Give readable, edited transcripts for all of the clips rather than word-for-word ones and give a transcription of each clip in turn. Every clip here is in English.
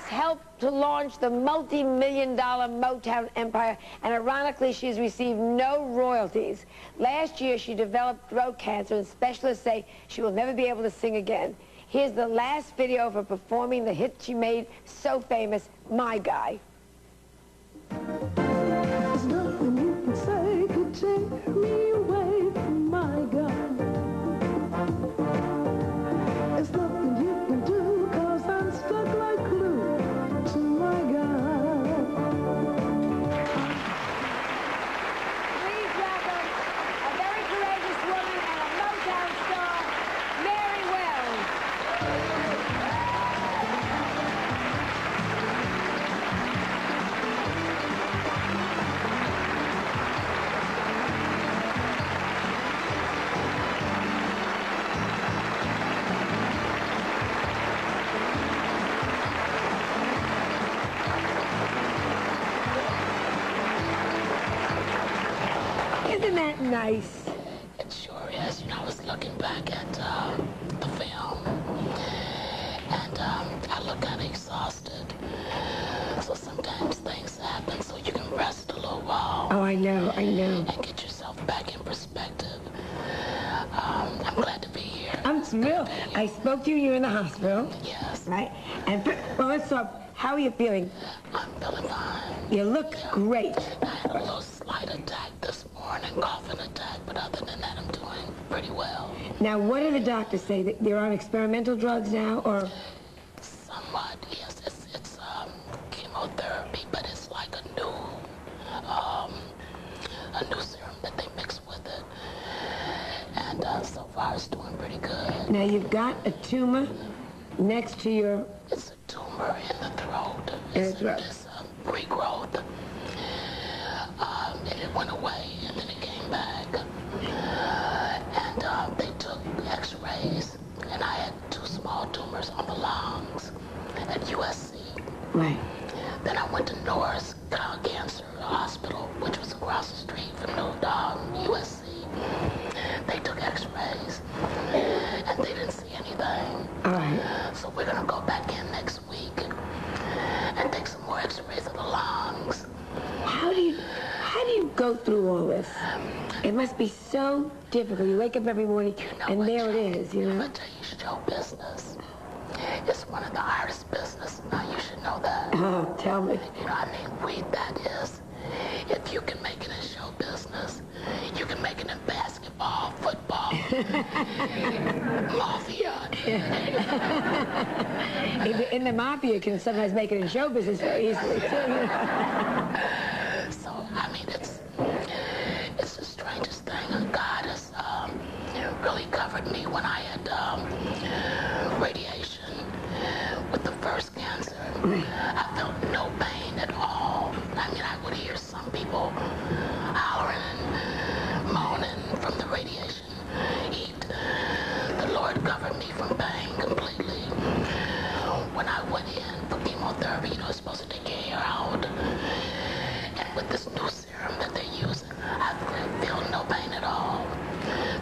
helped to launch the multi-million-dollar Motown empire, and ironically, she's received no royalties. Last year, she developed throat cancer, and specialists say she will never be able to sing again. Here's the last video of her performing the hit she made so famous, My Guy. There's nothing you can say could take me away from my guy. There's nothing you can do, 'cause I'm stuck like glue to my guy. Please welcome a very courageous woman and a Motown star, Mary Wells. Isn't that nice? It sure is. You know, I was looking back at the film, and I look kind of exhausted. So sometimes things happen, so you can rest a little while. Oh, I know, I know. And get yourself back in perspective. I'm glad to be here. I'm thrilled. I spoke to you, you're in the hospital. Yes. Right? And, well, let's talk. How are you feeling? I'm feeling fine. You look great. I had a little slight attack this morning, coughing attack, but other than that, I'm doing pretty well. Now, what do the doctors say? That you're on experimental drugs now, or? Somewhat, yes. It's chemotherapy, but it's like a new serum that they mix with it. And so far, it's doing pretty good. Now, you've got a tumor next to your... It's a tumor in the throat. In the throat. It's regrowth. And it went away, and then it came back. And they took x-rays, and I had 2 small tumors on the lungs at USC. Right. Then I went to Norris Cancer Hospital, which was across the street from USC. They took x-rays, and they didn't see anything. All right. So we're going to go back in next week and take some more x-rays of the lungs. How do you go through all this? It must be so difficult. You wake up every morning, and there it is, you know? I tell you, show business. It's one of the hardest business. Now, you should know that. Oh, tell me. You know, I mean, that is. If you can make it in show business, you can make it in basketball, football, mafia. In the mafia, you can sometimes make it in show business very easily, too. So, I mean, it's the strangest thing. God has really covered me when I had radiation with the first cancer. I felt no pain at all. I mean, I would hear some people hollering and moaning from the radiation heat. The Lord covered me from pain completely. When I went in for chemotherapy, you know, it's supposed to take your hair out. And with this new serum that they're using, I feel no pain at all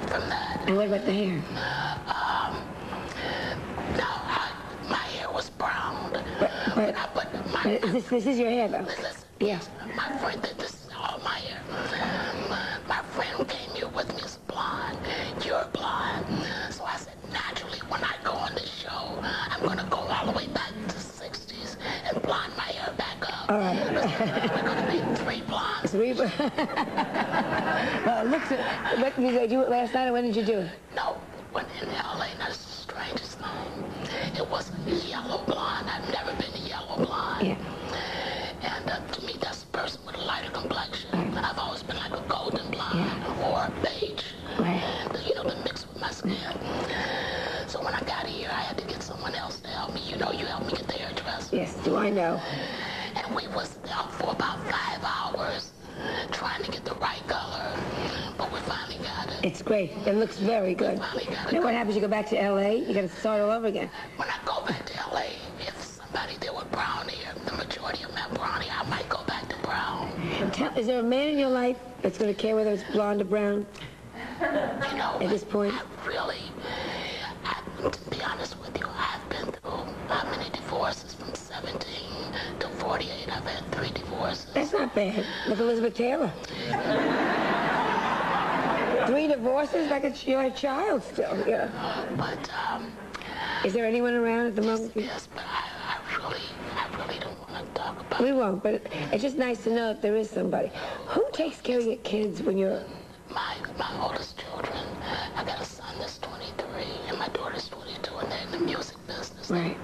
from that. And what about the hair? My hair was brown. But this is your hair, though? Listen, yeah. My friend, this is all my hair. My friend came here with me as blonde. You're blonde. So I said, naturally, when I go on this show, I'm going to go all the way back to the 60s and blonde my hair back up. All right. We're going to be 3 blondes. 3 blondes. Well, look, what, did you do it last night, or when did you do it? No, when in L.A., that's the strangest thing. It was a yellow blonde. I've never been a yellow blonde. Yeah. And to me, that's a person with a lighter complexion. I've always been like a golden blonde or a beige. Right. You know, to mix with my skin. So when I got here, I had to get someone else to help me. You know, you helped me get the hairdresser. Yes, do I know. And we was out for about 5 hours trying to get the right color. But we finally got it. It's great. It looks very good. We finally got it. Now what happens? You go back to L.A.? You got to start all over again. When I go back to L.A., if somebody there with brown hair, the majority of them have brown hair, I might go back to brown. Is there a man in your life that's going to care whether it's blonde or brown? You know, at this point? To be honest with you, I've been through how many divorces from 17 48, I've had 3 divorces. That's not bad. Look, Elizabeth Taylor. 3 divorces? Like you're a child still. Yeah. But, Is there anyone around at the moment? yes, but I really don't want to talk about We it. won't, but it's just nice to know that there is somebody. Who takes care of your kids when you're... My oldest children, I got a son that's 23 and my daughter's 22, and they're in the music business. Right.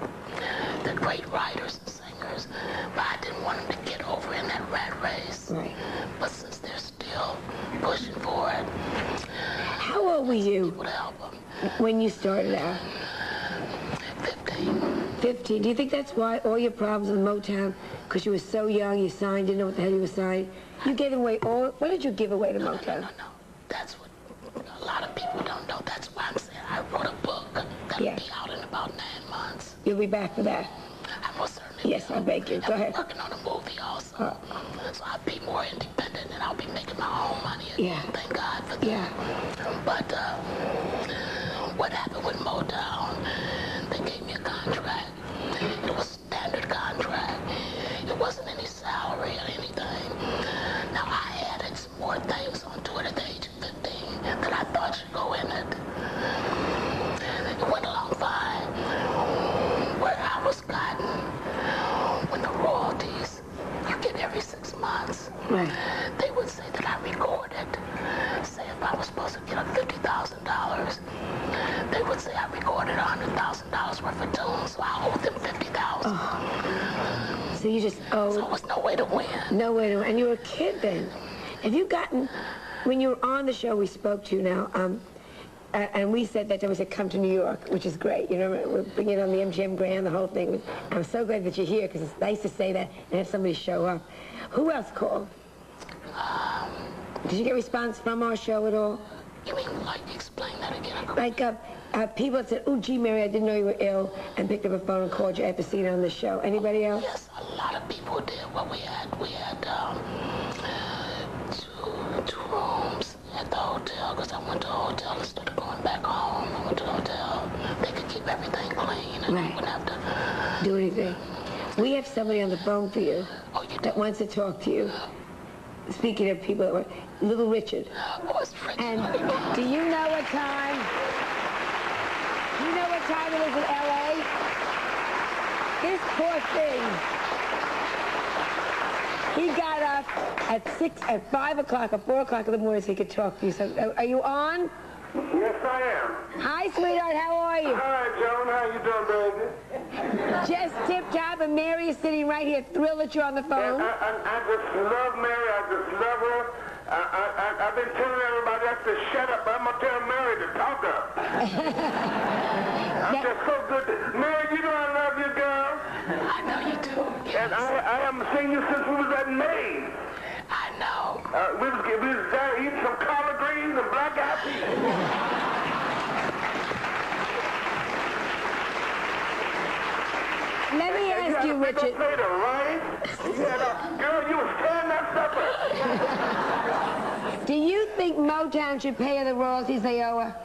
They're great writers and singers, but I didn't want them to get over in that rat race. Right. But since they're still pushing for it, How old were you would help them. when you started out? 15. 15. Do you think that's why all your problems with Motown, because you were so young, you signed, didn't know what the hell you were signing? You gave away all... What did you give away to Motown? No. That's what a lot of people don't know. That's why I'm saying I wrote a book that'll Yeah. be out in about 9 months. You'll be back for that. I most certainly Yes, will. I beg you. And Go I'm ahead. working on a movie also. So I'll be more independent and I'll be making my own money again. Yeah. Thank God for that. Yeah. But what happened with Motown, they gave me a contract. It was a standard contract. It wasn't any salary or anything. Now I added some more things onto it at the age of 15 that I thought should go in it. It went along fine. Where I was gotten, when the royalties you get every 6 months, Right. they would say that I recorded. Say if I was supposed to get $50,000, they would say I recorded $100,000 worth of tunes, so I owed them $50,000. So you just owe... So there was no way to win. No way to... And you were a kid then. Have you gotten... When you were on the show we spoke to now, and we said that there was a Come to New York, which is great. You know, we're bringing it on the MGM Grand, the whole thing. I'm so glad that you're here, because it's nice to say that and have somebody show up. Who else called? Did you get response from our show at all? You mean, like, explain that again? Like people that said, "Oh, gee, Mary, I didn't know you were ill," and picked up a phone and called you after seeing it on the show. Anybody else? Yes, a lot of people did. Well, we had two rooms at the hotel, because I went to a hotel instead of going back home. I went to the hotel. They could keep everything clean, and I Right. wouldn't have to... Do anything. We have somebody on the phone for you Oh, you that do? wants to talk to you. Speaking of people that were... Little Richard. Oh, it's French. And do you know what time? Do you know what time it is in L.A.? This poor thing. He got up at 5 o'clock or 4 o'clock in the morning so he could talk to you. So, are you on? Yes, I am. Hi, sweetheart. How are you? Hi, Joan. How you doing, baby? Just tip-top, and Mary is sitting right here, thrilled that you're on the phone. I just love Mary. I just love her. I've been telling everybody else to shut up, but I'm going to tell Mary to talk up. I'm just so good. Mary, you know I love you, girl. I know you do. And I haven't seen you since we was at Maine. I know. We was down eating some collard greens and black eyed peas. Let me ask you, Richard. Play the rice. Girl, you was tearing that supper. Do you think Motown should pay her the royalties they owe her?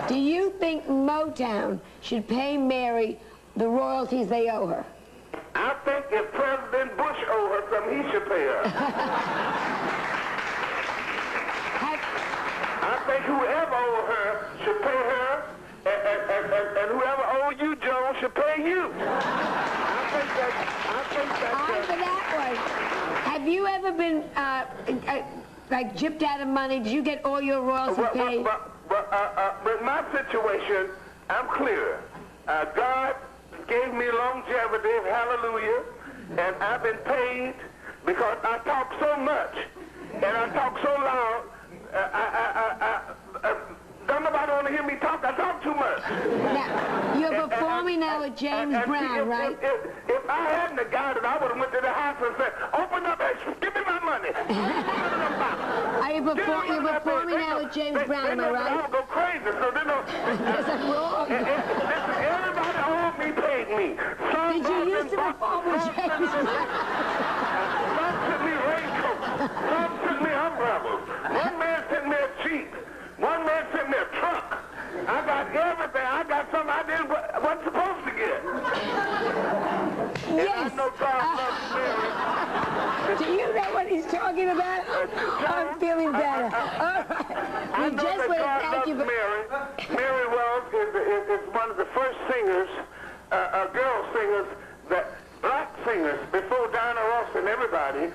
Do you think Motown should pay Mary the royalties they owe her? I think if President Bush owed her something, he should pay her. I think whoever owed her should pay her, and whoever owed you, Joan, should pay you. I think that's I'm for that one. Have you ever been, like, gypped out of money? Did you get all your royalties paid? But my situation, I'm clear. God gave me longevity, hallelujah, and I've been paid because I talk so much and I talk so loud. Don't nobody want to hear me talk. I talk too much. Now, you're performing now with James Brown, right? If I hadn't have got it, I would have went to the house and said, "Open up, give me my money." Are you performing now with James Brown, am I right? I'll go crazy, so they know. Yes, I'm wrong. Everybody owed me, paid me. Did you used to perform with James Brown? Some sent me raincoats. Some sent me umbrellas. One man sent me a Jeep. One man sent me a truck. I got everything. I got something I wasn't supposed to get. he's talking about? I'm feeling better. All right. I know just that want to God thank loves you for... Mary. Mary Wells is one of the first singers, girl singers, black singers, before Diana Ross and everybody.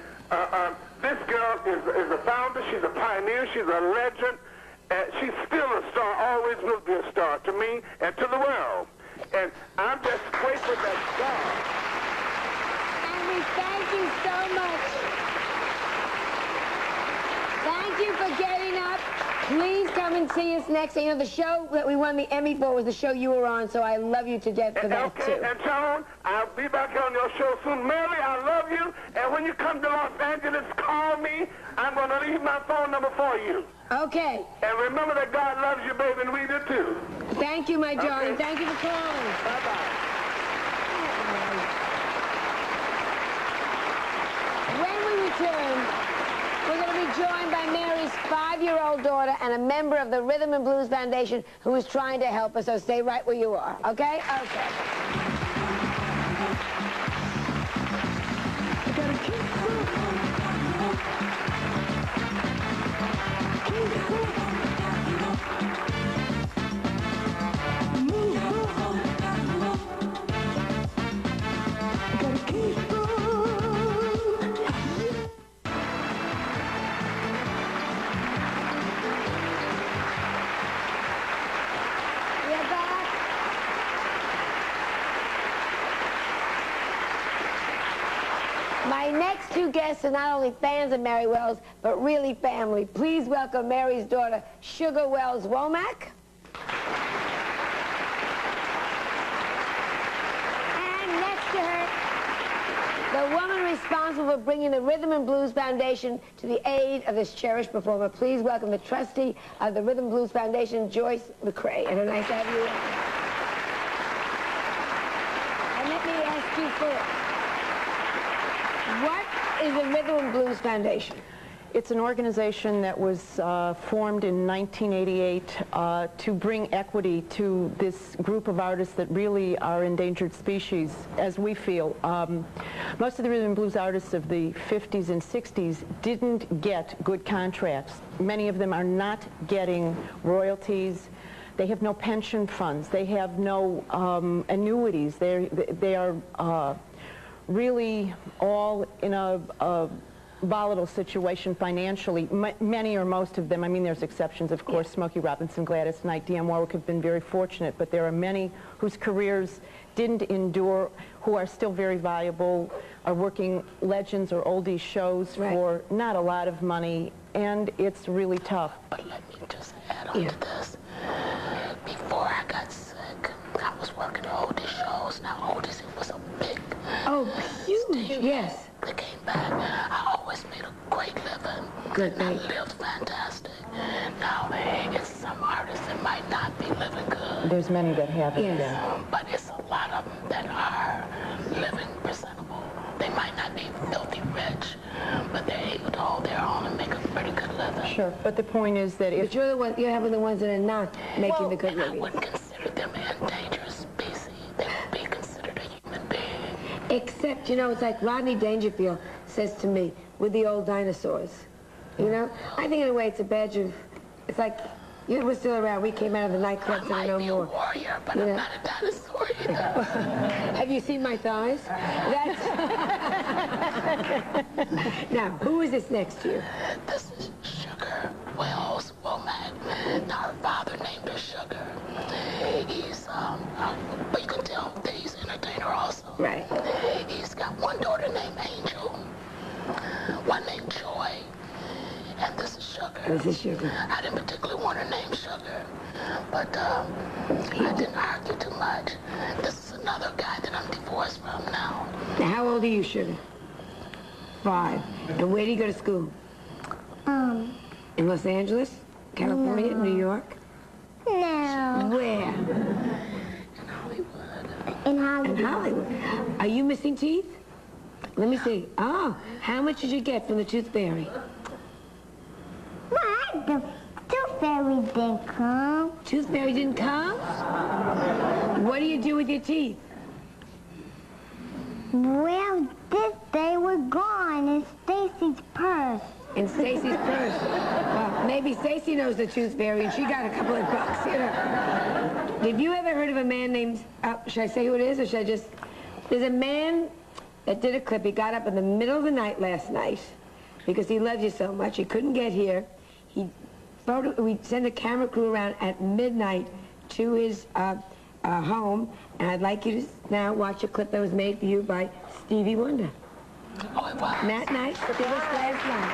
This girl is a founder. She's a pioneer. She's a legend. She's still a star, always will be a star to me and to the world. And I'm just grateful that God. And we thank you so much. Thank you for getting up. Please come and see us next. You know, the show that we won the Emmy for was the show you were on, so I love you to death for that, Okay, too. and Joan, I'll be back on your show soon. Mary, I love you. And when you come to Los Angeles, call me. I'm going to leave my phone number for you. Okay. And remember that God loves you, baby, and we do too. Thank you, my darling. Okay. Thank you for calling. Bye-bye. When we return, we're going to be joined by Mary's 5-year-old daughter and a member of the Rhythm and Blues Foundation who is trying to help us, so stay right where you are, okay? Okay. We're back. My next two guests are not only fans of Mary Wells, but really family. Please welcome Mary's daughter, Sugar Wells Womack. And next to her, the woman responsible for bringing the Rhythm and Blues Foundation to the aid of this cherished performer. Please welcome the trustee of the Rhythm and Blues Foundation, Joyce McCrae. And it's nice to have you. And let me ask you first. What is the Rhythm and Blues Foundation? It's an organization that was formed in 1988 to bring equity to this group of artists that really are endangered species, as we feel. Most of the rhythm and blues artists of the 50s and 60s didn't get good contracts. Many of them are not getting royalties. They have no pension funds. They have no annuities. They are really all in a volatile situation financially. Many or most of them, I mean there's exceptions of course, Smokey Robinson, Gladys Knight, Dionne Warwick have been very fortunate, but there are many whose careers didn't endure, who are still very valuable, are working legends or oldies shows for not a lot of money, and it's really tough. But let me just add on to this. Before I got sick, I was working oldies shows. Now oldies, it was a big Huge, yes. They came back. I always made a great living. Good, and I thank you. lived fantastic. Now, it's some artists that might not be living good. There's many that haven't been. But it's a lot of them that are living presentable. They might not be filthy rich, but they're able to hold their own and make a pretty good living. Sure, but the point is that if... But you're the one, you're having the ones that are not making the good I living. wouldn't consider them an endangered species. They would be considered a human being. Except, you know, it's like Rodney Dangerfield says to me, with the old dinosaurs. You know? I think in a way it's a badge of, it's like, you know, we're still around. We came out of the nightclubs and no more. I might be a warrior, but I'm not a dinosaur either. Have you seen my thighs? That's... Now, who is this next to you? This is Sugar Wells Womack. Now, her father named her Sugar. He's, but you can tell that he's an entertainer also. Right. He's got one daughter named Angel, one named Joy, and this is Sugar. This is Sugar. I didn't particularly want her name Sugar, but I didn't argue too much. This is another guy that I'm divorced from now. Now, how old are you, Sugar? 5. And where do you go to school? In Los Angeles? California? New York? No. Where? In Hollywood. In In Hollywood. Hollywood. Are you missing teeth? Let me see. Oh, how much did you get from the tooth fairy? What? The tooth fairy didn't come. Tooth fairy didn't come? What do you do with your teeth? Well, they were gone. mine in Stacy's purse. In Stacy's purse. Well, maybe Stacy knows the tooth fairy and she got a couple of bucks, you know. Have you ever heard of a man named, should I say who it is or should I just? There's a man that did a clip. He got up in the middle of the night last night because he loves you so much. He couldn't get here. We sent a camera crew around at midnight to his home, and I'd like you to now watch a clip that was made for you by Stevie Wonder. Oh, it was. That night, did this last night.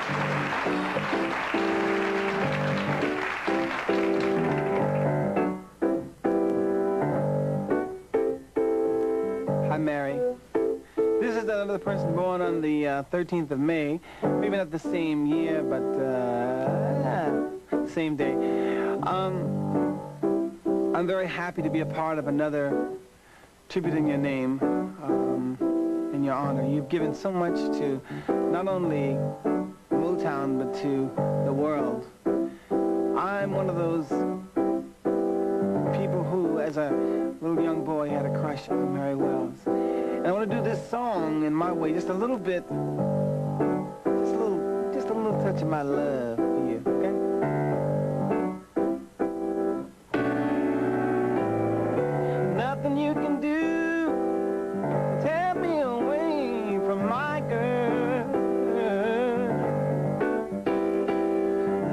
Hi, Mary. This is another person born on the 13th of May. Maybe not the same year, but same day. I'm very happy to be a part of another tribute in your name, in your honor. You've given so much to not only Motown, but to the world. I'm one of those people who, as a little young boy, had a crush on Mary Wells. And I want to do this song in my way, just a little bit, just a little touch of my love for you, okay? Nothing you can do to tear me away from my girl.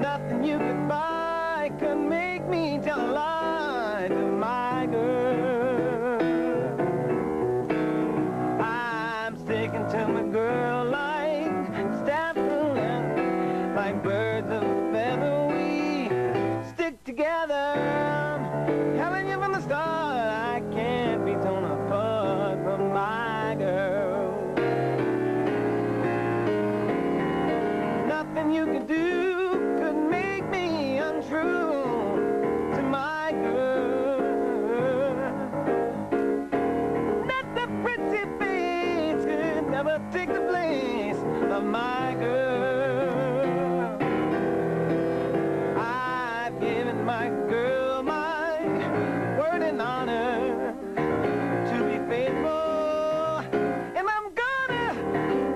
Nothing you could buy could make me tell a lie to my girl. I'm sticking to my girl like staples and like birds of a feather. We stick together. Telling you from the start, I can't be torn apart from my girl. Nothing you could do could make me untrue to my girl. Not the pretty face could never take the place of my girl. I've given my girl my word and honor to be faithful, and I'm gonna,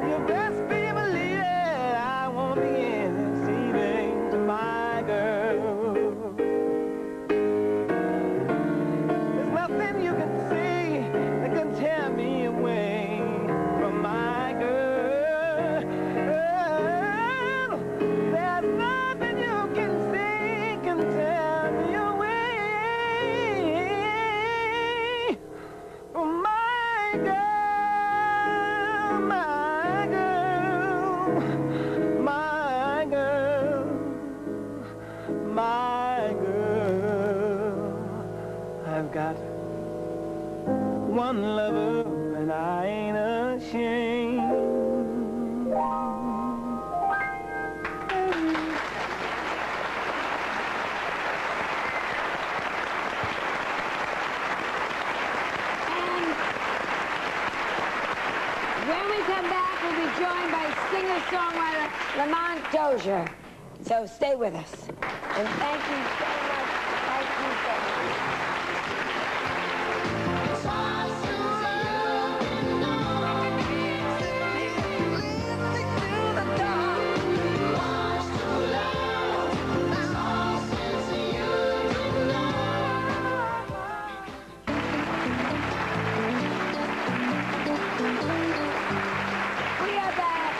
you best be believing I won't be deceiving to my girl. There's nothing you can say that can tear me away from my girl. There's nothing you can say can tear me away from my girl, my girl, my girl, my girl. I've got one lover and I ain't ashamed. When we come back, we'll be joined by singer-songwriter Lamont Dozier. So stay with us. And thank you so much. Thank you so much. We are back.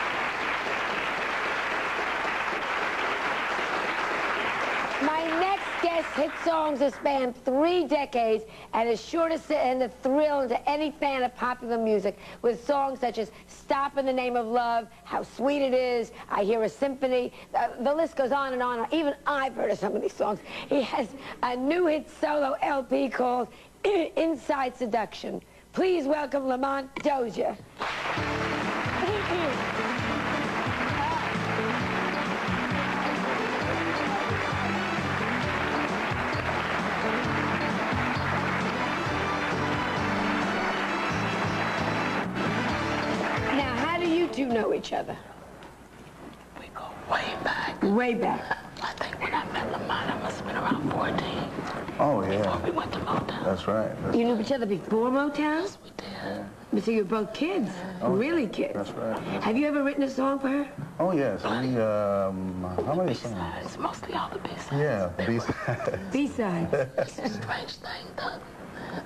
My next guest hit songs that span 3 decades and is sure to send a thrill to any fan of popular music with songs such as Stop in the Name of Love, How Sweet It Is, I Hear a Symphony. The list goes on and on. Even I've heard of some of these songs. He has a new hit solo LP called Inside Seduction. Please welcome Lamont Dozier. Now, how do you two know each other? We go way back. Way back. I think when I met Lamont, I must have been around 14. Oh, Before yeah. we went to Motown. That's right. You knew each other before Motown? Yes, we did. So you're both kids, really kids. That's right. Have you ever written a song for her? Oh, yes. We, how many songs? B-sides, mostly all the B-sides. Yeah, B-sides. B-sides. It's a strange thing.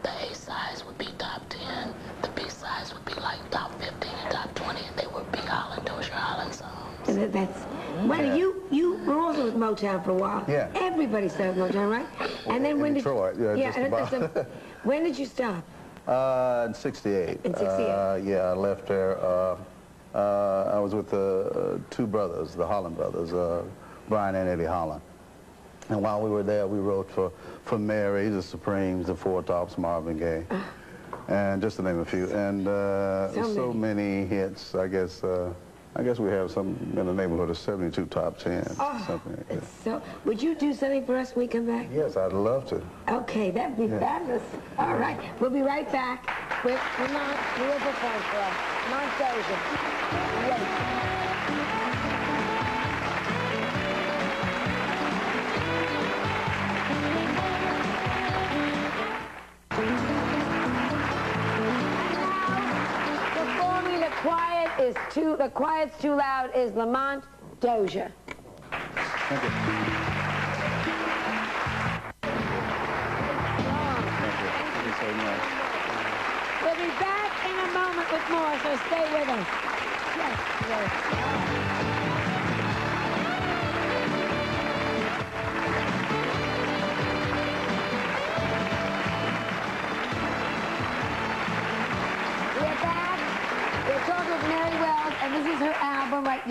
The A-sides would be top 10. The B-sides would be like top 15 and top 20, and they would be Holland, Dozier Holland songs. And that's... Well, you were also with Motown for a while. Yeah. Everybody started Motown, right? And then when Detroit, just about. So when did you stop? In 68. In 68. Yeah, I left there. I was with the two brothers, the Holland brothers, Brian and Eddie Holland. And while we were there, we wrote for Mary, the Supremes, the Four Tops, Marvin Gaye, and just to name a few. And so many hits, I guess we have some in the neighborhood of 72 top 10s, something like that. So, would you do something for us when we come back? Yes, I'd love to. Okay, that'd be fabulous. All right, we'll be right back with Lamont, who will perform for us. Lamont Dozier. Yes. The quiet's too loud is Lamont Dozier. Thank you. Thank you so much. We'll be back in a moment with more, so stay with us. Yes. And this is her album, right?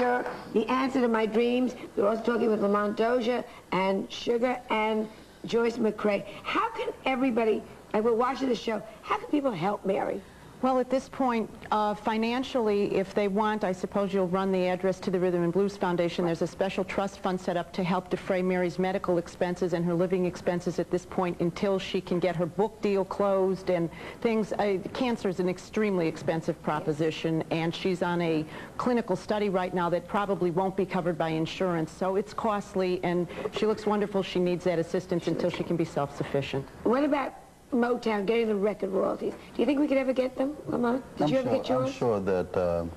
The Answer to My Dreams. We're also talking with Lamont Dozier and Sugar and Joyce McCrae. How can everybody, and we're watching the show, how can people help Mary? Well, at this point, financially, if they want, I suppose you'll run the address to the Rhythm and Blues Foundation. There's a special trust fund set up to help defray Mary's medical expenses and her living expenses at this point until she can get her book deal closed and things. Cancer is an extremely expensive proposition, and she's on a clinical study right now that probably won't be covered by insurance. So it's costly, and she looks wonderful. She needs that assistance until she can be self-sufficient. What about Motown getting the record royalties? Do you think we could ever get them, Lamont? Did you ever get yours? I'm sure that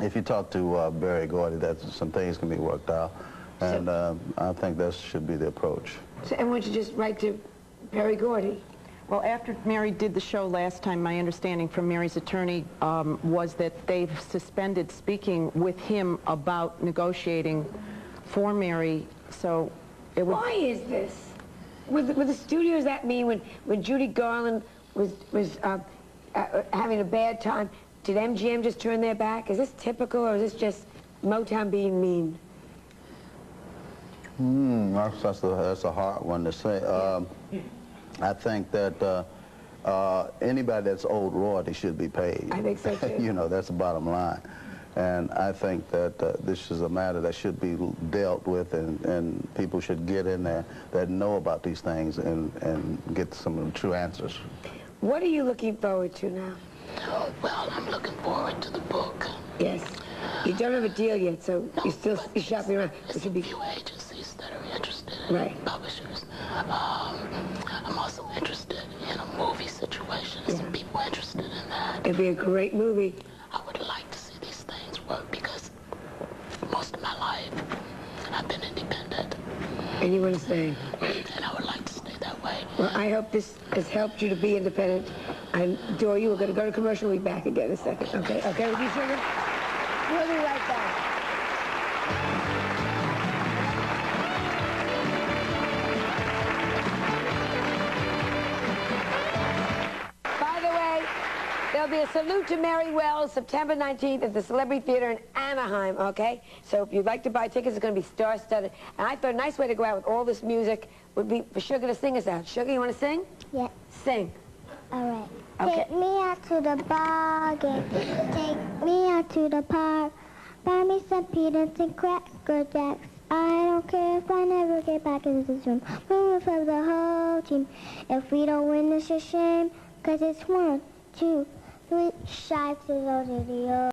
if you talk to Berry Gordy, that some things can be worked out, and I think that should be the approach. So, and why don't you just write to Berry Gordy? Well, after Mary did the show last time, my understanding from Mary's attorney was that they've suspended speaking with him about negotiating for Mary, so it would... Why is this? With the studio, does that mean when Judy Garland was having a bad time, did MGM just turn their back? Is this typical, or is this just Motown being mean? That's a hard one to say. I think that anybody that's owed royalty should be paid. I think so too. You know, that's the bottom line. And I think that this is a matter that should be dealt with, and people should get in there that know about these things and get some of the true answers. What are you looking forward to now? Well, I'm looking forward to the book. Yes. You don't have a deal yet, so you're shopping around. There's a few agencies that are interested in publishers. I'm also interested in a movie situation. Some people interested in that. It'd be a great movie. I would like to see these things work because most of my life I've been independent. And you want to stay? And I would like to stay that way. Well, I hope this has helped you to be independent. I adore you. We're going to go to commercial. We'll be back again in a second. Okay? Okay with you, Sugar? We'll be right back. There'll be a salute to Mary Wells September 19th at the Celebrity Theater in Anaheim, okay? So if you'd like to buy tickets, it's going to be star-studded. And I thought a nice way to go out with all this music would be for Sugar to sing us out. Sugar, you want to sing? Yeah. Sing. All right. Okay. Take me out to the bargain. Take me out to the park. Buy me some peanuts and Cracker Jacks. I don't care if I never get back into this room. Moving for the whole team. If we don't win, it's a shame. 'Cause it's 1, 2, 3 shots to go to the